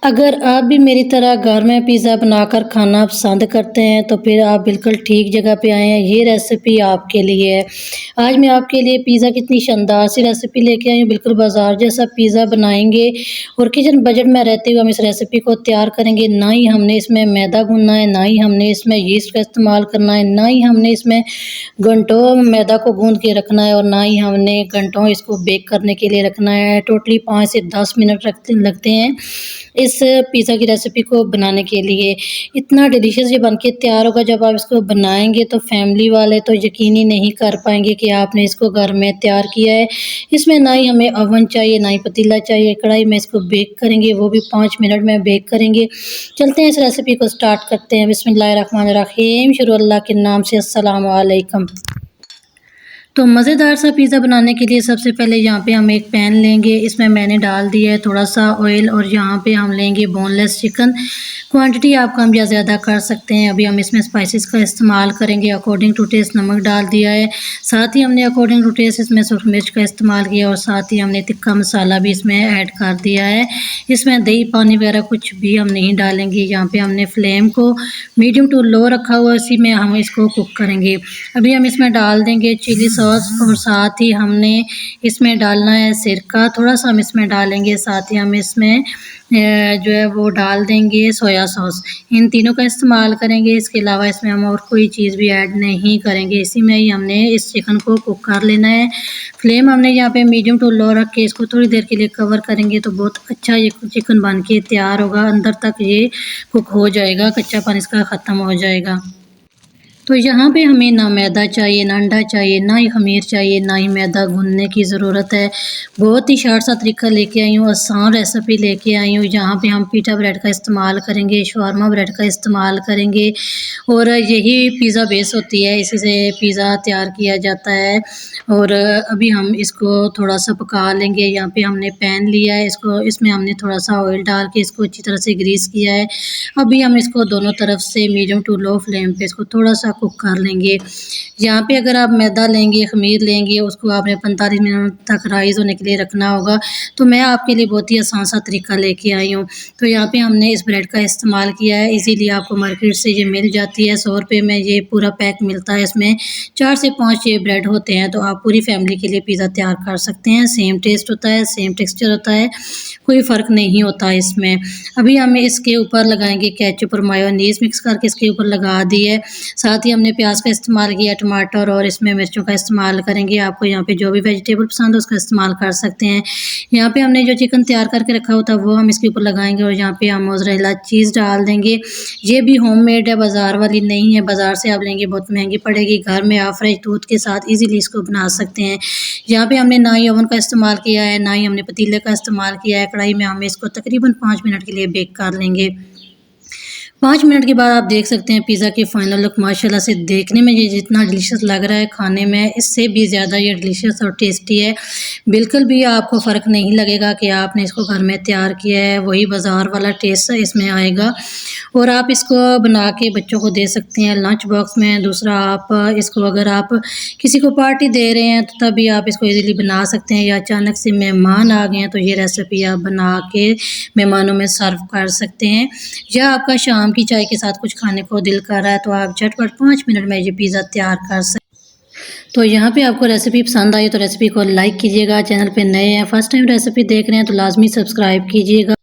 अगर आप भी मेरी तरह घर में पिज़्ज़ा बनाकर खाना पसंद करते हैं तो फिर आप बिल्कुल ठीक जगह पे आए हैं। ये रेसिपी आपके लिए है। आज मैं आपके लिए पिज़्ज़ा कितनी शानदार सी रेसिपी लेके आई हूँ। बिल्कुल बाज़ार जैसा पिज़्ज़ा बनाएंगे और किचन बजट में रहते हुए हम इस रेसिपी को तैयार करेंगे। ना ही हमने इसमें मैदा गूंदना है, ना ही हमने इसमें यीस्ट का इस्तेमाल करना है, ना ही हमने इसमें घंटों मैदा को गूंद के रखना है और ना ही हमने घंटों इसको बेक करने के लिए रखना है। टोटली 5 से 10 मिनट लगते हैं इस पिज़्ज़ा की रेसिपी को बनाने के लिए। इतना डिलीशियस ये बन के तैयार होगा। जब आप इसको बनाएँगे तो फैमिली वाले तो यकीन ही नहीं कर पाएँगे कि आपने इसको घर में तैयार किया है। इसमें ना ही हमें ओवन चाहिए, ना ही पतीला चाहिए। कढ़ाई में इसको बेक करेंगे, वो भी 5 मिनट में बेक करेंगे। चलते हैं इस रेसिपी को स्टार्ट करते हैं। बिस्मिल्लाहिर्रहमानिर्रहीम। शुरू अल्लाह के नाम से। अस्सलाम वालेकुम। तो मज़ेदार सा पिज़्ज़ा बनाने के लिए सबसे पहले यहाँ पे हम एक पैन लेंगे। इसमें मैंने डाल दिया है थोड़ा सा ऑयल और यहाँ पे हम लेंगे बोनलेस चिकन। क्वांटिटी आप कम या ज़्यादा कर सकते हैं। अभी हम इसमें स्पाइसेस का इस्तेमाल करेंगे। अकॉर्डिंग टू टेस्ट नमक डाल दिया है। साथ ही हमने अकॉर्डिंग टू टेस्ट इसमें सूरख मिर्च का इस्तेमाल किया और साथ ही हमने तिक्का मसाला भी इसमें ऐड कर दिया है। इसमें दही पानी वगैरह कुछ भी हम नहीं डालेंगे। यहाँ पे हमने फ्लेम को मीडियम टू लो रखा हुआ है, इसी में हम इसको कुक करेंगे। अभी हम इसमें डाल देंगे चिली सॉस और साथ ही हमने इसमें डालना है सिरका, थोड़ा सा हम इसमें डालेंगे। साथ ही हम इसमें जो है वो डाल देंगे सोया सॉस। इन तीनों का इस्तेमाल करेंगे। इसके अलावा इसमें हम और कोई चीज़ भी ऐड नहीं करेंगे। इसी में ही हमने इस चिकन को कुक कर लेना है। फ्लेम हमने यहाँ पे मीडियम टू लो रख के इसको थोड़ी देर के लिए कवर करेंगे तो बहुत अच्छा ये चिकन बन के तैयार होगा। अंदर तक ये कुक हो जाएगा, कच्चापन इसका ख़त्म हो जाएगा। तो यहाँ पे हमें ना मैदा चाहिए, ना अंडा चाहिए, ना ही ख़मीर चाहिए, ना ही मैदा गूँथने की ज़रूरत है। बहुत ही शार्ट सा तरीका लेके आई हूँ, आसान रेसिपी लेके आई हूँ। यहाँ पे हम पीटा ब्रेड का इस्तेमाल करेंगे, शवारमा ब्रेड का इस्तेमाल करेंगे और यही पिज़्ज़ा बेस होती है, इसी से पिज़्ज़ा तैयार किया जाता है। और अभी हम इसको थोड़ा सा पका लेंगे। यहाँ पे हमने पैन लिया है, इसको इसमें हमने थोड़ा सा ऑयल डाल के इसको अच्छी तरह से ग्रीस किया है। अभी हम इसको दोनों तरफ से मीडियम टू लो फ्लेम पे इसको थोड़ा सा कुक कर लेंगे। यहाँ पे अगर आप मैदा लेंगे, ख़मीर लेंगे, उसको आपने 45 मिनट तक राइज़ होने के लिए रखना होगा। तो मैं आपके लिए बहुत ही आसान सा तरीका लेके आई हूँ। तो यहाँ पे हमने इस ब्रेड का इस्तेमाल किया है। इजीली आपको मार्केट से ये मिल जाती है। 100 रुपये में ये पूरा पैक मिलता है। इसमें 4 से 5 ये ब्रेड होते हैं। तो आप पूरी फैमिली के लिए पिज़्ज़ा तैयार कर सकते हैं। सेम टेस्ट होता है, सेम टेक्सचर होता है, कोई फ़र्क नहीं होता इसमें। अभी हम इसके ऊपर लगाएंगे केचप और मायोनीज़ मिक्स करके इसके ऊपर लगा दी है। साथ ही हमने प्याज का इस्तेमाल किया, टमाटर और इसमें मिर्चों का इस्तेमाल करेंगे। आपको यहाँ पे जो भी वेजिटेबल पसंद है उसका इस्तेमाल कर सकते हैं। यहाँ पे हमने जो चिकन तैयार करके रखा होता है वो हम इसके ऊपर लगाएंगे और यहाँ पे हम मोज़रेला चीज़ डाल देंगे। ये भी होममेड है, बाज़ार वाली नहीं है। बाज़ार से आप लेंगे बहुत महंगी पड़ेगी। घर में आप फ्रेश दूध के साथ ईज़िली इसको बना सकते हैं। यहाँ पे हमने ना ही ओवन का इस्तेमाल किया है, ना ही हमने पतीले का इस्तेमाल किया है। कढ़ाई में हम इसको तकरीबन 5 मिनट के लिए बेक कर लेंगे। 5 मिनट के बाद आप देख सकते हैं पिज़्ज़ा की फ़ाइनल लुक माशाल्लाह से देखने में ये जितना डिलीशियस लग रहा है, खाने में इससे भी ज़्यादा ये डिलीशियस और टेस्टी है। बिल्कुल भी आपको फ़र्क नहीं लगेगा कि आपने इसको घर में तैयार किया है, वही बाज़ार वाला टेस्ट इसमें आएगा। और आप इसको बना के बच्चों को दे सकते हैं लंच बॉक्स में। दूसरा आप इसको अगर आप किसी को पार्टी दे रहे हैं तो तभी आप इसको ईज़िली बना सकते हैं, या अचानक से मेहमान आ गए हैं तो ये रेसिपी आप बना के मेहमानों में सर्व कर सकते हैं। या आपका शाम की चाय के साथ कुछ खाने को दिल कर रहा है तो आप झटपट 5 मिनट में ये पिज़्ज़ा तैयार कर सकते हैं। तो यहाँ पे आपको रेसिपी पसंद आई तो रेसिपी को लाइक कीजिएगा। चैनल पे नए हैं, फर्स्ट टाइम रेसिपी देख रहे हैं तो लाजमी सब्सक्राइब कीजिएगा।